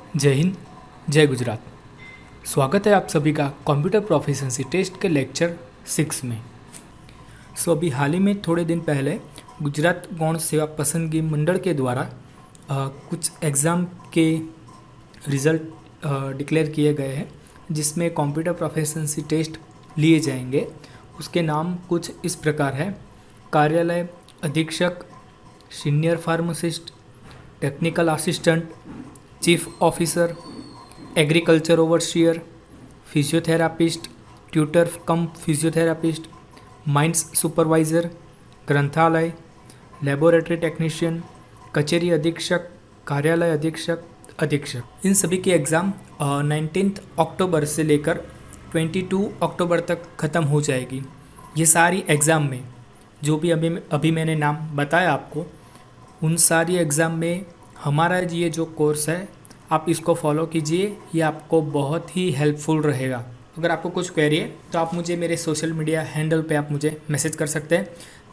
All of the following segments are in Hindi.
जय हिंद, जय गुजरात। स्वागत है आप सभी का कंप्यूटर प्रोफिशिएंसी टेस्ट के लेक्चर 6 में। अभी हाल ही में थोड़े दिन पहले गुजरात गौण सेवा पसंदगी मंडल के द्वारा कुछ एग्ज़ाम के रिज़ल्ट डिक्लेयर किए गए हैं, जिसमें कंप्यूटर प्रोफिशिएंसी टेस्ट लिए जाएंगे। उसके नाम कुछ इस प्रकार है: कार्यालय अधीक्षक, senior pharmacist, technical assistant, chief officer, agriculture overseer, physiotherapist, tutor cum physiotherapist, mines supervisor, ग्रंथालय, लेबोरेटरी टेक्नीशियन, कचेरी अधीक्षक, कार्यालय अधीक्षक। इन सभी की एग्ज़ाम 19 अक्टूबर से लेकर 22 अक्टूबर तक ख़त्म हो जाएगी। ये सारी एग्ज़ाम में जो भी अभी मैंने नाम बताया आपको, उन सारी एग्ज़ाम में हमारा ये जो कोर्स है आप इसको फॉलो कीजिए, ये आपको बहुत ही हेल्पफुल रहेगा। अगर आपको कुछ क्वेरी है तो आप मुझे मेरे सोशल मीडिया हैंडल पे आप मुझे मैसेज कर सकते हैं।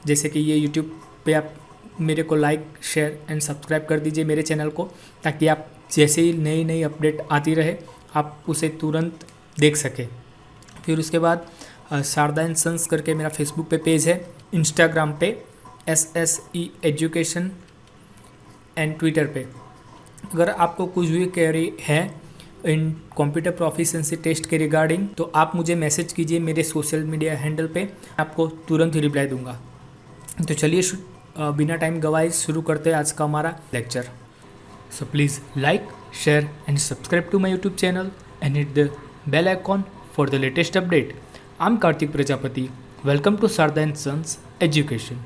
जैसे कि ये यूट्यूब पे आप मेरे को लाइक, शेयर एंड सब्सक्राइब कर दीजिए मेरे चैनल को, ताकि आप जैसे ही नई नई अपडेट आती रहे आप उसे तुरंत देख सकें। फिर उसके बाद शारदा एंड सन्स करके मेरा फेसबुक पे पेज है, इंस्टाग्राम पे SSE एजुकेशन एंड ट्विटर पे। अगर आपको कुछ भी क्वेरी है इन कंप्यूटर प्रोफिशिएंसी टेस्ट के रिगार्डिंग, तो आप मुझे मैसेज कीजिए मेरे सोशल मीडिया हैंडल पे, आपको तुरंत ही रिप्लाई दूंगा। तो चलिए बिना टाइम गवाए शुरू करते हैं आज का हमारा lecture. So please like, share and subscribe to my YouTube channel and hit the bell icon for the latest update. I am Kartik Prajapati. Welcome to Sharda and sons education.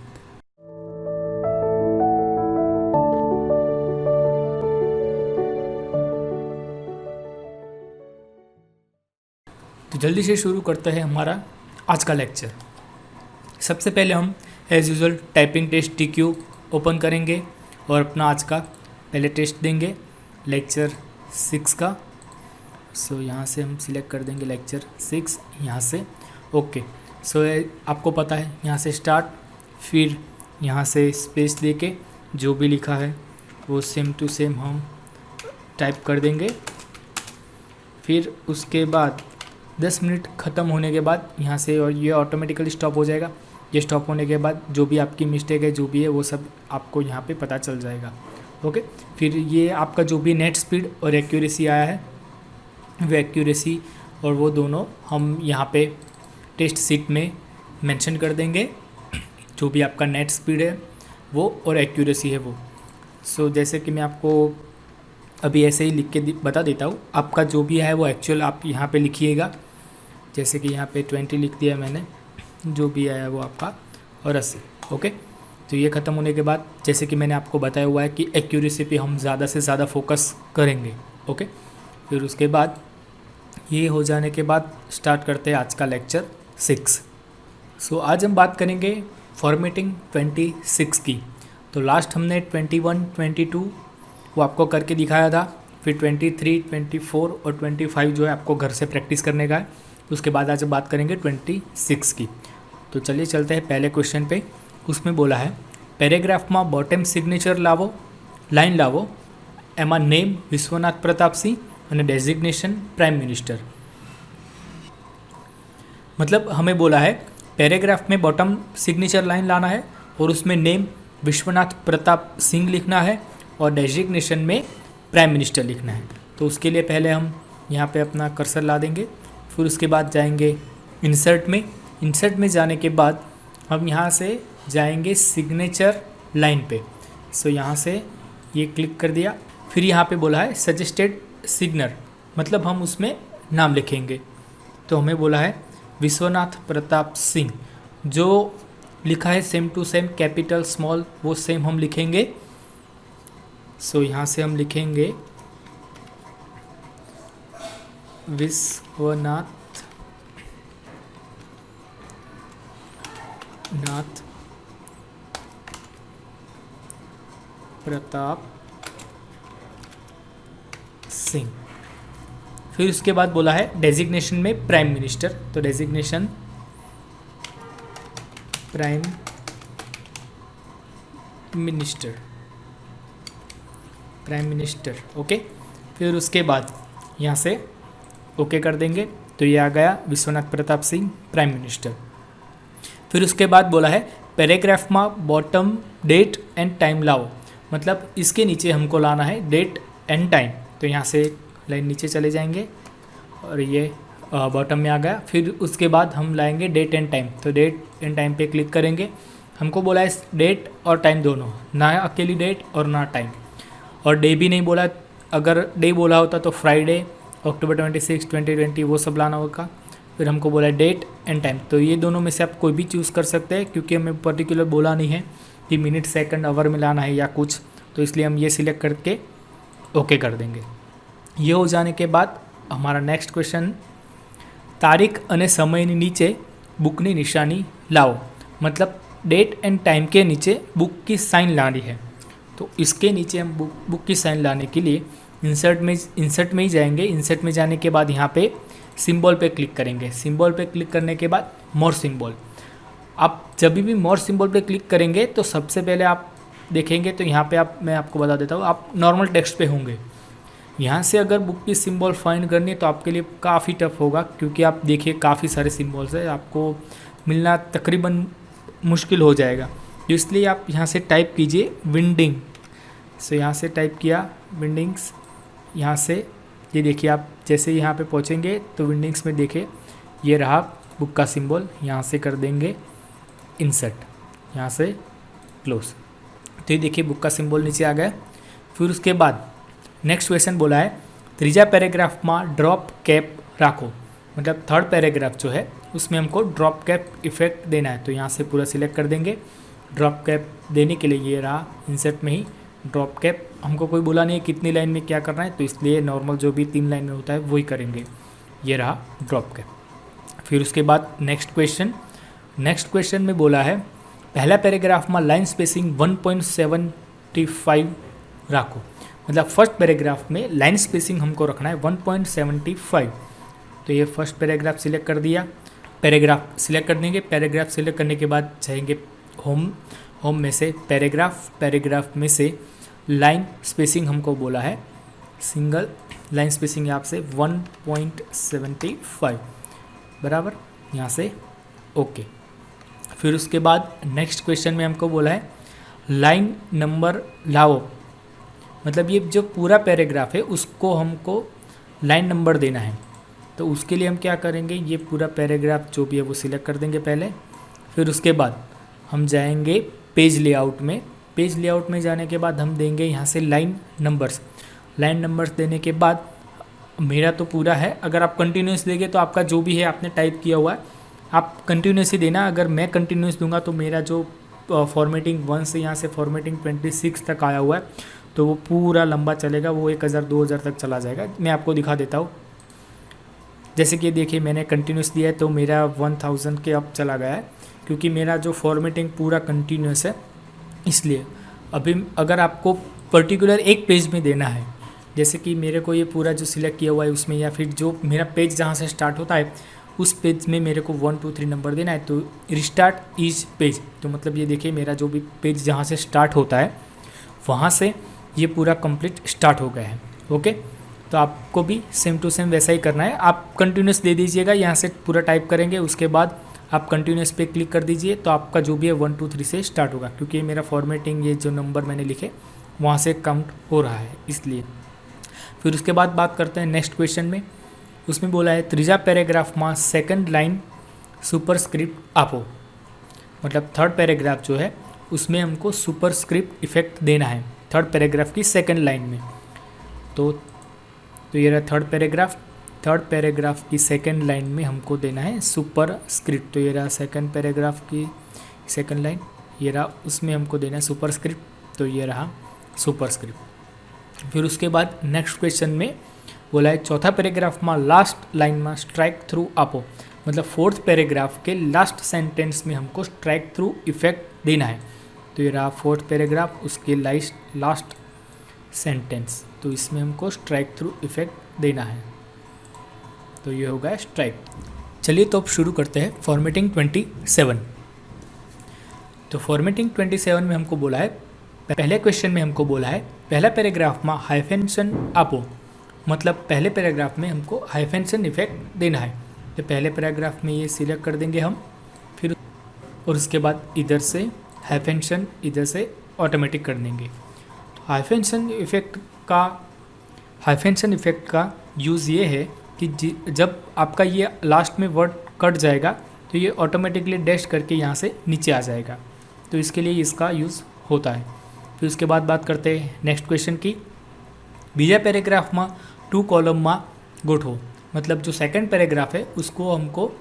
तो जल्दी से शुरू करते हैं हमारा आज का लेक्चर। सबसे पहले हम as usual typing test TQ open करेंगे और अपना आज का पहले टेस्ट देंगे लेक्चर 6 का। यहाँ से हम सिलेक्ट कर देंगे लेक्चर 6 यहाँ से। ओके, आपको पता है यहाँ से स्टार्ट, फिर यहाँ से स्पेस देके जो भी लिखा है वो सेम टू सेम हम टाइप कर देंगे। फिर उसके बाद 10 मिनट ख़त्म होने के बाद यहाँ से, और ये ऑटोमेटिकली स्टॉप हो जाएगा। ये स्टॉप होने के बाद जो भी आपकी मिस्टेक है, जो भी है वो सब आपको यहाँ पे पता चल जाएगा। ओके, फिर ये आपका जो भी नेट स्पीड और एक्यूरेसी आया है, वो एक्यूरेसी और वो दोनों हम यहाँ पे टेस्ट सीट में मेंशन कर देंगे। जो भी आपका नेट स्पीड है वो और एक्यूरेसी है वो। जैसे कि मैं आपको अभी ऐसे ही लिख के बता देता हूँ। आपका जो भी है वो एक्चुअल आप यहाँ पे लिखिएगा। जैसे कि यहाँ पे 20 लिख दिया मैंने, जो भी आया वो आपका, और 80। ओके, तो ये ख़त्म होने के बाद जैसे कि मैंने आपको बताया हुआ है कि एक्यूरेसी पे हम ज़्यादा से ज़्यादा फोकस करेंगे। ओके, फिर उसके बाद ये हो जाने के बाद स्टार्ट करते हैं आज का लेक्चर 6। आज हम बात करेंगे फॉर्मेटिंग 26 की। तो लास्ट हमने 21, 22 वो आपको करके दिखाया था। फिर 23, 24 और 25 जो है आपको घर से प्रैक्टिस करने का है। उसके बाद आज बात करेंगे 26 की। तो चलिए चलते हैं पहले क्वेश्चन पे। उसमें बोला है पैराग्राफ में बॉटम सिग्नेचर लावो, लाइन लावो, एमा नेम विश्वनाथ प्रताप सिंह और डेजिग्नेशन प्राइम मिनिस्टर। मतलब हमें बोला है पैराग्राफ में बॉटम सिग्नेचर लाइन लाना है और उसमें नेम विश्वनाथ प्रताप सिंह लिखना है और डेजिग्नेशन में प्राइम मिनिस्टर लिखना है। तो उसके लिए पहले हम यहाँ पे अपना कर्सर ला देंगे। फिर उसके बाद जाएंगे इंसर्ट में। इंसर्ट में जाने के बाद हम यहाँ से जाएंगे सिग्नेचर लाइन पे। यहाँ से ये क्लिक कर दिया। फिर यहाँ पे बोला है सजेस्टेड सिग्नर, मतलब हम उसमें नाम लिखेंगे। तो हमें बोला है विश्वनाथ प्रताप सिंह, जो लिखा है same to same capital small वो सेम हम लिखेंगे। यहाँ से हम लिखेंगे विश्वनाथ प्रताप सिंह। फिर उसके बाद बोला है डेजिग्नेशन में प्राइम मिनिस्टर। तो डेजिग्नेशन प्राइम मिनिस्टर। ओके, फिर उसके बाद यहाँ से ओके कर देंगे। तो ये आ गया विश्वनाथ प्रताप सिंह प्राइम मिनिस्टर। फिर उसके बाद बोला है पैराग्राफ में बॉटम डेट एंड टाइम लाओ, मतलब इसके नीचे हमको लाना है डेट एंड टाइम। तो यहाँ से लाइन नीचे चले जाएंगे और ये बॉटम में आ गया। फिर उसके बाद हम लाएंगे डेट एंड टाइम। तो डेट एंड टाइम पे क्लिक करेंगे। हमको बोला है डेट और टाइम दोनों, ना अकेली डेट और ना टाइम, और डे भी नहीं बोला। अगर डे बोला होता तो फ्राइडे अक्टूबर 26, 2020 वो सब लाना होगा। फिर हमको बोला है डेट एंड टाइम, तो ये दोनों में से आप कोई भी चूज़ कर सकते हैं, क्योंकि हमें पर्टिकुलर बोला नहीं है कि मिनट सेकंड आवर में लाना है या कुछ, तो इसलिए हम ये सिलेक्ट करके ओके कर देंगे। ये हो जाने के बाद हमारा नेक्स्ट क्वेश्चन, तारीख અને સમયની નીચે बुकनी निशानी लाओ, मतलब डेट एंड टाइम के नीचे बुक की साइन लानी है। तो इसके नीचे हम बुक की साइन लाने के लिए इंसर्ट में ही जाएंगे। इंसर्ट में जाने के बाद यहाँ पे सिंबल पे क्लिक करेंगे। सिंबल पे क्लिक करने के बाद मोर सिंबल। आप जब भी मोर सिंबल पे क्लिक करेंगे तो सबसे पहले आप देखेंगे तो यहाँ पे मैं आपको बता देता हूँ, आप नॉर्मल टेक्स्ट पे होंगे। यहाँ से अगर बुक की सिंबल फाइंड करनी है तो आपके लिए काफ़ी टफ होगा, क्योंकि आप देखिए काफ़ी सारे सिंबल्स है, आपको मिलना तकरीबन मुश्किल हो जाएगा। तो इसलिए आप यहाँ से टाइप कीजिए विंडिंग। सो यहाँ से टाइप किया विंडिंग्स। यहाँ से ये देखिए, आप जैसे यहाँ पे पहुँचेंगे तो विंडिंग्स में देखिए ये रहा बुक का सिंबल। यहाँ से कर देंगे इंसर्ट, यहाँ से क्लोज। तो ये देखिए बुक का सिंबल नीचे आ गया। फिर उसके बाद नेक्स्ट क्वेश्चन बोला है त्रीजा पैराग्राफ में ड्रॉप कैप राखो, मतलब थर्ड पैराग्राफ जो है उसमें हमको ड्रॉप कैप इफेक्ट देना है। तो यहाँ से पूरा सिलेक्ट कर देंगे। ड्रॉप कैप देने के लिए ये रहा इंसर्ट में ही ड्रॉप कैप। हमको कोई बोला नहीं है कितनी लाइन में क्या करना है, तो इसलिए नॉर्मल जो भी 3 लाइन में होता है वही करेंगे। ये रहा ड्रॉप कैप। फिर उसके बाद नेक्स्ट क्वेश्चन में बोला है पहला पैराग्राफ में लाइन स्पेसिंग 1.75 राखो, मतलब फर्स्ट पैराग्राफ में लाइन स्पेसिंग हमको रखना है 1.75। तो ये फर्स्ट पैराग्राफ सिलेक्ट कर दिया। पैराग्राफ सिलेक्ट कर देंगे। पैराग्राफ सिलेक्ट करने के बाद जाएंगे होम में से पैराग्राफ में से लाइन स्पेसिंग हमको बोला है सिंगल लाइन स्पेसिंग यहाँ से 1.75 बराबर, यहाँ से ओके। फिर उसके बाद नेक्स्ट क्वेश्चन में हमको बोला है लाइन नंबर लाओ, मतलब ये जो पूरा पैराग्राफ है उसको हमको लाइन नंबर देना है। तो उसके लिए हम क्या करेंगे, ये पूरा पैराग्राफ जो भी है वो सिलेक्ट कर देंगे पहले। फिर उसके बाद हम जाएंगे पेज लेआउट में। पेज लेआउट में जाने के बाद हम देंगे यहाँ से लाइन नंबर्स देने के बाद मेरा तो पूरा है। अगर आप कंटिन्यूस देंगे तो आपका जो भी है आपने टाइप किया हुआ है आप कंटिन्यूस ही देना। अगर मैं कंटिन्यूस दूंगा तो मेरा जो फॉर्मेटिंग 1 से यहाँ से फॉर्मेटिंग 26 तक आया हुआ है तो वो पूरा लंबा चलेगा, वो 1000-2000 तक चला जाएगा। मैं आपको दिखा देता हूँ। जैसे कि देखिए मैंने कंटिन्यूस दिया है तो मेरा 1000 के अब चला गया है, क्योंकि मेरा जो फॉर्मेटिंग पूरा कंटिन्यूस है। इसलिए अभी अगर आपको पर्टिकुलर एक पेज में देना है, जैसे कि मेरे को ये पूरा जो सिलेक्ट किया हुआ है उसमें, या फिर जो मेरा पेज जहाँ से स्टार्ट होता है उस पेज में मेरे को 1 2 3 नंबर देना है, तो रिस्टार्ट ईच पेज। तो मतलब ये देखिए मेरा जो भी पेज जहाँ से स्टार्ट होता है वहाँ से ये पूरा कंप्लीट स्टार्ट हो गया है। ओके, तो आपको भी सेम टू सेम वैसा ही करना है। आप कंटिन्यूस दे दीजिएगा, यहाँ से पूरा टाइप करेंगे, उसके बाद आप कंटिन्यूस पे क्लिक कर दीजिए तो आपका जो भी है 1 2 3 से स्टार्ट होगा, क्योंकि ये मेरा फॉर्मेटिंग ये जो नंबर मैंने लिखे वहाँ से काउंट हो रहा है इसलिए। फिर उसके बाद बात करते हैं नेक्स्ट क्वेश्चन में। उसमें बोला है त्रीजा पैराग्राफ में सेकंड लाइन सुपरस्क्रिप्ट आपो, मतलब थर्ड पैराग्राफ जो है उसमें हमको सुपरस्क्रिप्ट इफेक्ट देना है थर्ड पैराग्राफ की सेकंड लाइन में। तो ये रहा थर्ड पैराग्राफ की सेकंड लाइन में हमको देना है सुपरस्क्रिप्ट। तो ये रहा सेकंड पैराग्राफ की सेकंड लाइन, ये रहा उसमें हमको देना है सुपरस्क्रिप्ट। तो ये रहा सुपरस्क्रिप्ट। फिर उसके बाद नेक्स्ट क्वेश्चन में बोला है चौथा पैराग्राफ में लास्ट लाइन में स्ट्राइक थ्रू आपो, मतलब फोर्थ पैराग्राफ के लास्ट सेंटेंस में हमको स्ट्राइक थ्रू इफेक्ट देना है। तो ये रहा फोर्थ पैराग्राफ, उसके लास्ट सेंटेंस, तो इसमें हमको स्ट्राइक थ्रू इफेक्ट देना है। तो ये होगा स्ट्राइक। चलिए तो अब शुरू करते हैं फॉर्मेटिंग 27। तो फॉर्मेटिंग 27 में हमको बोला है, पहले क्वेश्चन में हमको बोला है पहला पैराग्राफ में हाइफेंशन आपो, मतलब पहले पैराग्राफ में हमको हाइफेंशन इफेक्ट देना है। तो पहले पैराग्राफ में ये सिलेक्ट कर देंगे हम, फिर और उसके बाद इधर से हाइफेंशन इधर से ऑटोमेटिक कर देंगे। तो हाइफेंशन इफेक्ट का यूज़ ये है कि जब आपका ये लास्ट में वर्ड कट जाएगा तो ये ऑटोमेटिकली डैश करके यहाँ से नीचे आ जाएगा। तो इसके लिए इसका यूज़ होता है। फिर उसके बाद बात करते हैं नेक्स्ट क्वेश्चन की। बीजा पैराग्राफ में 2 कॉलम में गोठो, मतलब जो सेकंड पैराग्राफ है उसको हमको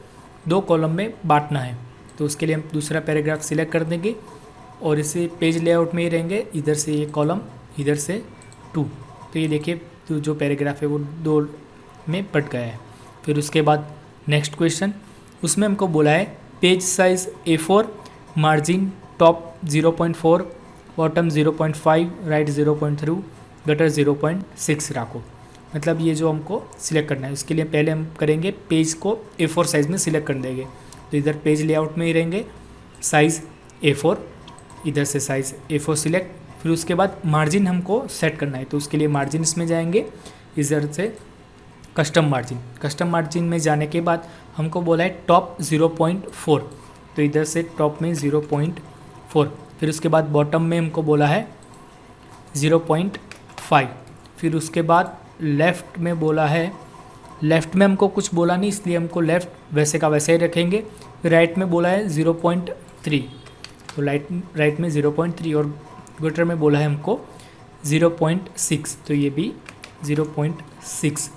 2 कॉलम में बांटना है। तो उसके लिए हम दूसरा पैराग्राफ सिलेक्ट कर देंगे और इसे पेज लेआउट में ही रहेंगे, इधर से ये कॉलम, इधर से 2। तो ये देखिए तो जो पैराग्राफ है वो 2 में बट गया है। फिर उसके बाद नेक्स्ट क्वेश्चन, उसमें हमको बोला है page size A4, margin top 0.4, bottom 0.5, right 0.3, gutter 0.6 रखो। मतलब ये जो हमको सिलेक्ट करना है उसके लिए पहले हम करेंगे पेज को A4 साइज़ में सिलेक्ट कर देंगे। तो इधर पेज लेआउट में ही रहेंगे, साइज़ A4, इधर से साइज़ A4 सिलेक्ट। फिर उसके बाद मार्जिन हमको सेट करना है, तो उसके लिए मार्जिन इसमें जाएंगे, इधर से कस्टम मार्जिन में जाने के बाद हमको बोला है टॉप 0.4, तो इधर से टॉप में 0.4। फिर उसके बाद बॉटम में हमको बोला है 0.5। फिर उसके बाद लेफ़्ट में बोला है, लेफ़्ट में हमको कुछ बोला नहीं इसलिए हमको लेफ़्ट वैसे का वैसे ही रखेंगे। फिर राइट में बोला है 0.3, तो राइट में 0.3 और गटर में बोला है हमको 0.6, तो ये भी 0.6।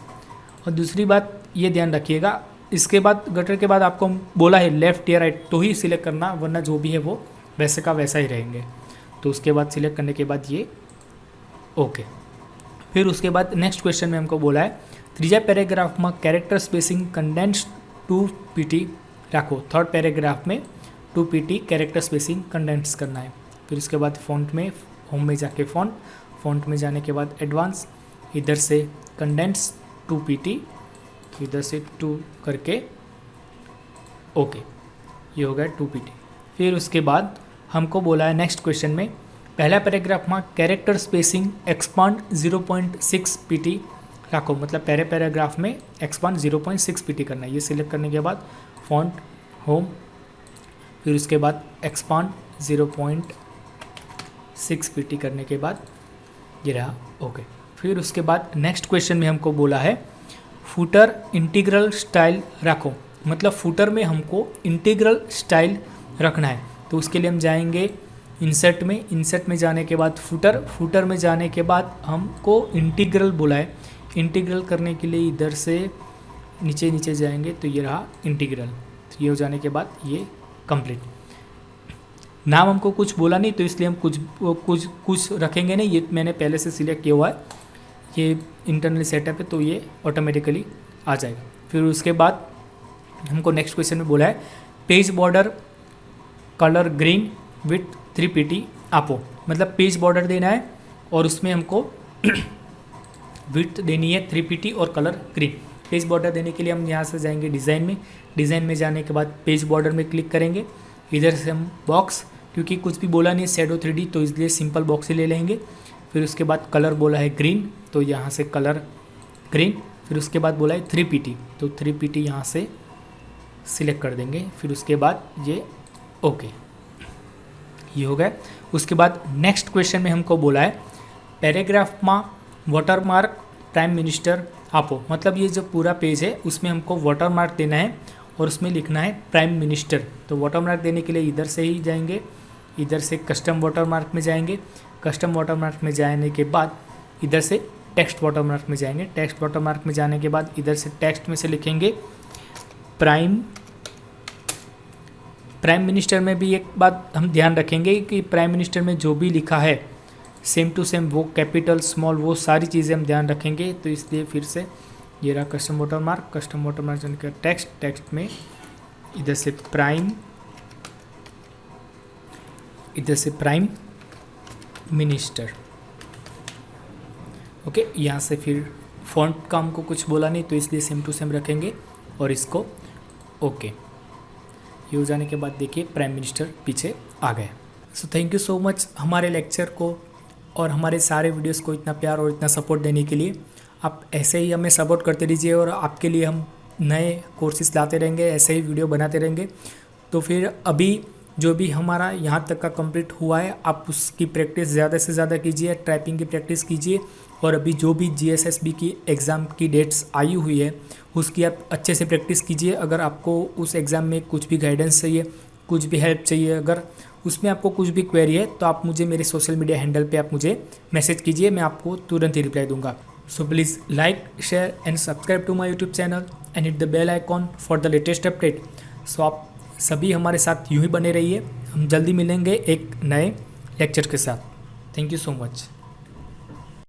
और दूसरी बात ये ध्यान रखिएगा, इसके बाद गटर के बाद आपको बोला है लेफ़्ट या राइट तो ही सिलेक्ट करना, वरना जो भी है वो वैसे का वैसा ही रहेंगे। तो उसके बाद सिलेक्ट करने के बाद ये ओके। फिर उसके बाद नेक्स्ट क्वेश्चन में हमको बोला है तीजा पैराग्राफ में कैरेक्टर स्पेसिंग कंडेंस 2 PT रखो। थर्ड पैराग्राफ में 2 PT कैरेक्टर स्पेसिंग कंडेंस करना है। फिर उसके बाद फ़ॉन्ट में, होम में जाके फ़ॉन्ट में जाने के बाद एडवांस, इधर से कंडेंस 2 PT, इधर से 2 करके ओके, ये हो गया 2 PT। फिर उसके बाद हमको बोला है नेक्स्ट क्वेश्चन में पहला पैराग्राफ में कैरेक्टर स्पेसिंग एक्सपांड 0.6 PT रखो। मतलब पहले पैराग्राफ में एक्सपांड 0.6 PT करना है। ये सिलेक्ट करने के बाद फॉन्ट, होम, फिर उसके बाद एक्सपांड 0.6 PT करने के बाद ये रहा ओके। फिर उसके बाद नेक्स्ट क्वेश्चन में हमको बोला है फुटर इंटीग्रल स्टाइल रखो। मतलब फुटर में हमको इंटीग्रल स्टाइल रखना है। तो उसके लिए हम जाएंगे इंसर्ट में जाने के बाद फुटर में जाने के बाद हमको इंटीग्रल बोला है। इंटीग्रल करने के लिए इधर से नीचे जाएंगे, तो ये रहा इंटीग्रल। तो ये हो जाने के बाद ये कंप्लीट। नाम हमको कुछ बोला नहीं तो इसलिए हम कुछ रखेंगे नहीं, ये मैंने पहले से सिलेक्ट किया हुआ है, ये इंटरनली सेटअप है तो ये ऑटोमेटिकली आ जाएगा। फिर उसके बाद हमको नेक्स्ट क्वेश्चन में बोला है page border colour green with 3 PT आपो। मतलब पेज बॉर्डर देना है और उसमें हमको विड्थ देनी है 3 PT और कलर ग्रीन। पेज बॉर्डर देने के लिए हम यहाँ से जाएंगे डिज़ाइन में जाने के बाद पेज बॉर्डर में क्लिक करेंगे। इधर से हम बॉक्स, क्योंकि कुछ भी बोला नहीं शैडो 3D तो इसलिए सिंपल बॉक्स ही ले लेंगे। फिर उसके बाद कलर बोला है ग्रीन, तो यहाँ से कलर ग्रीन। फिर उसके बाद बोला है 3 PT, तो 3 PT यहाँ से सिलेक्ट कर देंगे। फिर उसके बाद ये ओके, ये हो गया। उसके बाद नेक्स्ट क्वेश्चन में हमको बोला है पैराग्राफ में वाटरमार्क प्राइम मिनिस्टर आपो। मतलब ये जो पूरा पेज है उसमें हमको वाटरमार्क देना है और उसमें लिखना है प्राइम मिनिस्टर। तो वाटरमार्क देने के लिए इधर से ही जाएंगे, इधर से कस्टम वाटरमार्क में जाएंगे। कस्टम वाटरमार्क में जाने के बाद इधर से टेक्स्ट वाटरमार्क में जाएंगे। टेक्स्ट वाटरमार्क में जाने के बाद इधर से टेक्स्ट में से लिखेंगे प्राइम मिनिस्टर। में भी एक बात हम ध्यान रखेंगे कि प्राइम मिनिस्टर में जो भी लिखा है सेम टू सेम वो कैपिटल स्मॉल वो सारी चीज़ें हम ध्यान रखेंगे। तो इसलिए फिर से ये रहा कस्टम वाटरमार्क जाने के टेक्स्ट में इधर से प्राइम मिनिस्टर ओके। यहाँ से फिर फॉन्ट का हमको कुछ बोला नहीं तो इसलिए सेम टू सेम रखेंगे और इसको ओके। ये हो जाने के बाद देखिए प्राइम मिनिस्टर पीछे आ गए। So thank you so much हमारे लेक्चर को और हमारे सारे वीडियोस को इतना प्यार और इतना सपोर्ट देने के लिए। आप ऐसे ही हमें सपोर्ट करते रहिए और आपके लिए हम नए कोर्सेज लाते रहेंगे, ऐसे ही वीडियो बनाते रहेंगे। तो फिर अभी जो भी हमारा यहाँ तक का कंप्लीट हुआ है, आप उसकी प्रैक्टिस ज़्यादा से ज़्यादा कीजिए, टाइपिंग की प्रैक्टिस कीजिए। और अभी जो भी GSSB की एग्ज़ाम की डेट्स आई हुई है उसकी आप अच्छे से प्रैक्टिस कीजिए। अगर आपको उस एग्ज़ाम में कुछ भी गाइडेंस चाहिए, कुछ भी हेल्प चाहिए, अगर उसमें आपको कुछ भी क्वेरी है तो आप मुझे मेरे सोशल मीडिया हैंडल पे आप मुझे मैसेज कीजिए, मैं आपको तुरंत ही रिप्लाई दूंगा। So please like, share and subscribe to my YouTube channel and hit the bell icon for the latest update. So आप सभी हमारे साथ यूँ ही बने रहिए। हम जल्दी मिलेंगे एक नए लेक्चर के साथ। Thank you so much.